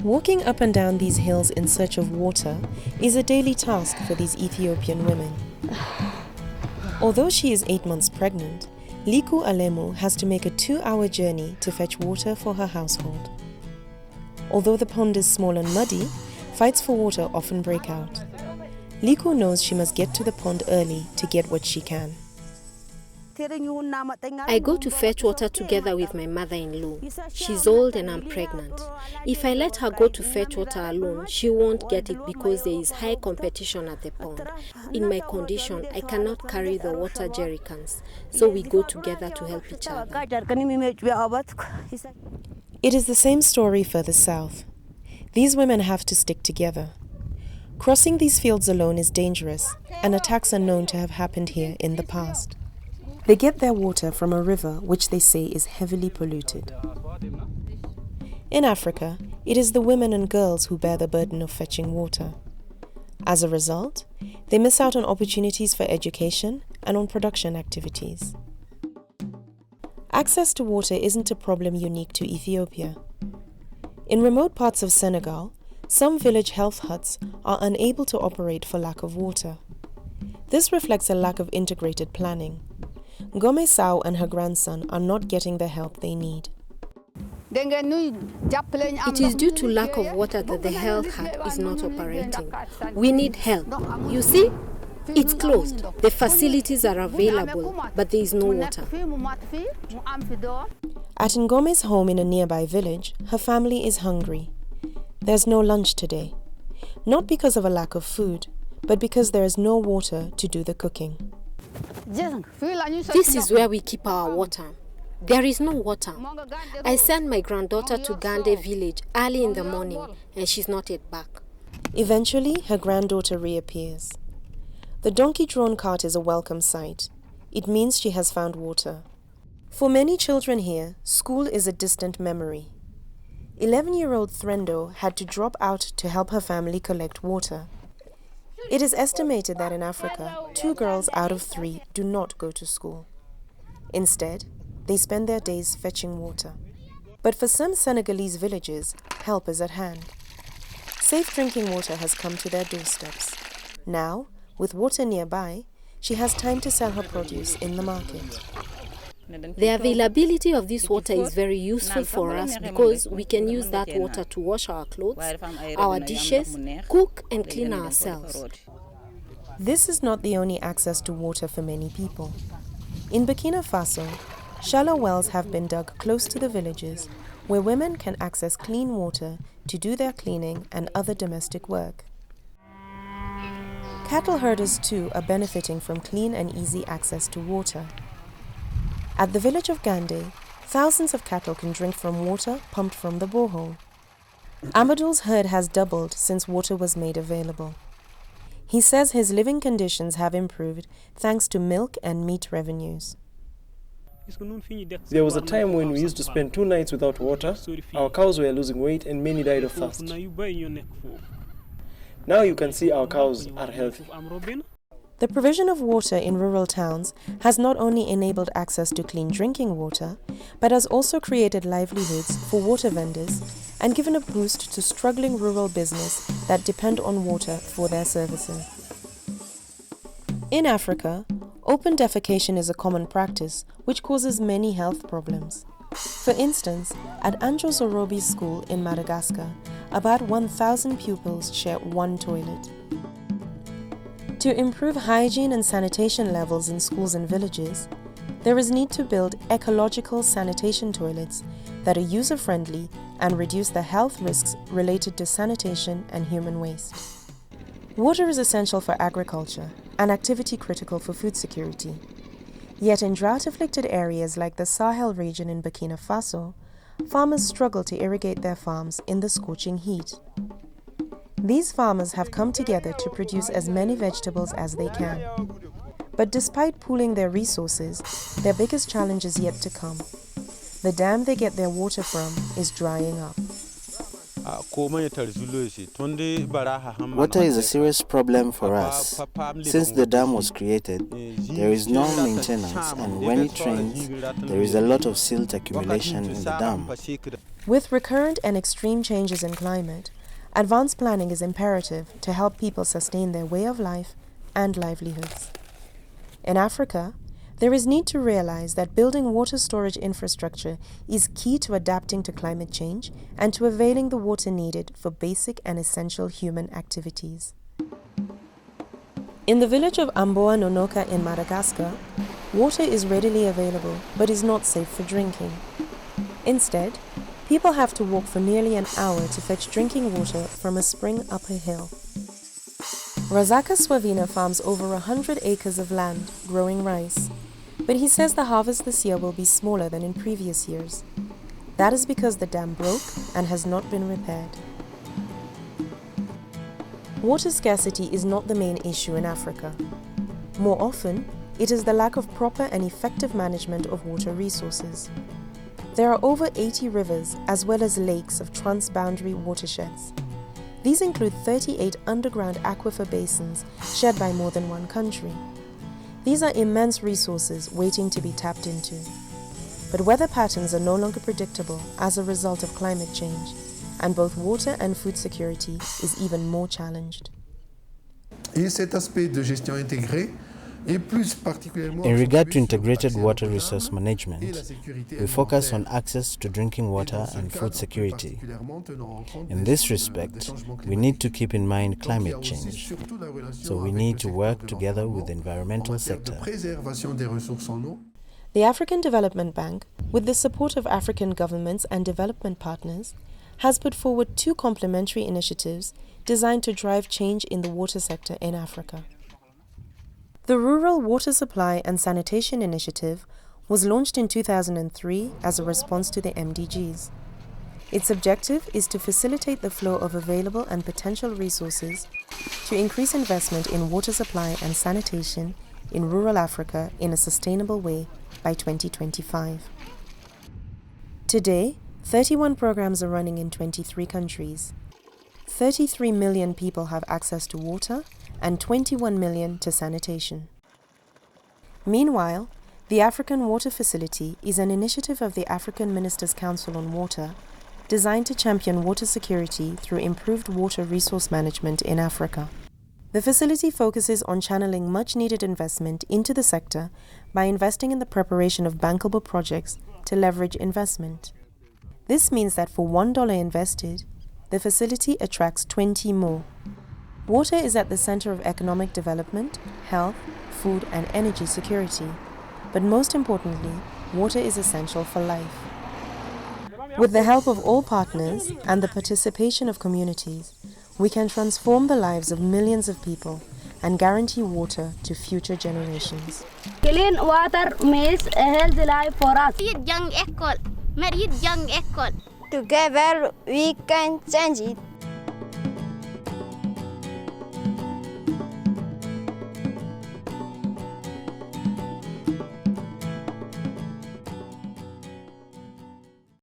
Walking up and down these hills in search of water is a daily task for these Ethiopian women. Although she is 8 months pregnant, Liku Alemu has to make a 2-hour journey to fetch water for her household. Although the pond is small and muddy, fights for water often break out. Liku knows she must get to the pond early to get what she can. I go to fetch water together with my mother-in-law. She's old and I'm pregnant. If I let her go to fetch water alone, she won't get it because there is high competition at the pond. In my condition, I cannot carry the water jerrycans, so we go together to help each other. It is the same story further south. These women have to stick together. Crossing these fields alone is dangerous, and attacks are known to have happened here in the past. They get their water from a river which they say is heavily polluted. In Africa, it is the women and girls who bear the burden of fetching water. As a result, they miss out on opportunities for education and on production activities. Access to water isn't a problem unique to Ethiopia. In remote parts of Senegal, some village health huts are unable to operate for lack of water. This reflects a lack of integrated planning. Ngome Sao and her grandson are not getting the help they need. It is due to lack of water that the health hut is not operating. We need help. You see, it's closed. The facilities are available, but there is no water. At Ngome's home in a nearby village, her family is hungry. There's no lunch today. Not because of a lack of food, but because there is no water to do the cooking. This is where we keep our water. There is no water. I sent my granddaughter to Gande village early in the morning and she's not yet back. Eventually, her granddaughter reappears. The donkey-drawn cart is a welcome sight. It means she has found water. For many children here, school is a distant memory. 11-year-old Threndo had to drop out to help her family collect water. It is estimated that in Africa, 2 girls out of 3 do not go to school. Instead, they spend their days fetching water. But for some Senegalese villages, help is at hand. Safe drinking water has come to their doorsteps. Now, with water nearby, she has time to sell her produce in the market. The availability of this water is very useful for us because we can use that water to wash our clothes, our dishes, cook and clean ourselves. This is not the only access to water for many people. In Burkina Faso, shallow wells have been dug close to the villages where women can access clean water to do their cleaning and other domestic work. Cattle herders too are benefiting from clean and easy access to water. At the village of Gande, thousands of cattle can drink from water pumped from the borehole. Amadou's herd has doubled since water was made available. He says his living conditions have improved thanks to milk and meat revenues. There was a time when we used to spend 2 nights without water. Our cows were losing weight and many died of thirst. Now you can see our cows are healthy. The provision of water in rural towns has not only enabled access to clean drinking water, but has also created livelihoods for water vendors and given a boost to struggling rural business that depend on water for their services. In Africa, open defecation is a common practice which causes many health problems. For instance, at Anjo Zorobi's school in Madagascar, about 1,000 pupils share one toilet. To improve hygiene and sanitation levels in schools and villages, there is need to build ecological sanitation toilets that are user-friendly and reduce the health risks related to sanitation and human waste. Water is essential for agriculture, an activity critical for food security. Yet in drought-afflicted areas like the Sahel region in Burkina Faso, farmers struggle to irrigate their farms in the scorching heat. These farmers have come together to produce as many vegetables as they can. But despite pooling their resources, their biggest challenge is yet to come. The dam they get their water from is drying up. Water is a serious problem for us. Since the dam was created, there is no maintenance, and when it rains, there is a lot of silt accumulation in the dam. With recurrent and extreme changes in climate, advanced planning is imperative to help people sustain their way of life and livelihoods. In Africa, there is need to realize that building water storage infrastructure is key to adapting to climate change and to availing the water needed for basic and essential human activities. In the village of Amboa Nonoka in Madagascar, water is readily available but is not safe for drinking. Instead, people have to walk for nearly an hour to fetch drinking water from a spring up a hill. Razaka Swavina farms over 100 acres of land growing rice, but he says the harvest this year will be smaller than in previous years. That is because the dam broke and has not been repaired. Water scarcity is not the main issue in Africa. More often, it is the lack of proper and effective management of water resources. There are over 80 rivers as well as lakes of transboundary watersheds. These include 38 underground aquifer basins shared by more than one country. These are immense resources waiting to be tapped into. But weather patterns are no longer predictable as a result of climate change, and both water and food security is even more challenged. Et cet aspect de gestion intégrée est plus particulièrement In regard to integrated water resource management, we focus on access to drinking water and food security. In this respect, we need to keep in mind climate change. So we need to work together with the environmental sector. The African Development Bank, with the support of African governments and development partners, has put forward 2 complementary initiatives designed to drive change in the water sector in Africa. The Rural Water Supply and Sanitation Initiative was launched in 2003 as a response to the MDGs. Its objective is to facilitate the flow of available and potential resources to increase investment in water supply and sanitation in rural Africa in a sustainable way by 2025. Today, 31 programs are running in 23 countries. 33 million people have access to water and 21 million to sanitation. Meanwhile, the African Water Facility is an initiative of the African Ministers' Council on Water designed to champion water security through improved water resource management in Africa. The facility focuses on channeling much-needed investment into the sector by investing in the preparation of bankable projects to leverage investment. This means that for $1 invested, the facility attracts 20 more. Water is at the center of economic development, health, food, and energy security. But most importantly, water is essential for life. With the help of all partners and the participation of communities, we can transform the lives of millions of people and guarantee water to future generations. Clean water means a healthy life for us. Together we can change it.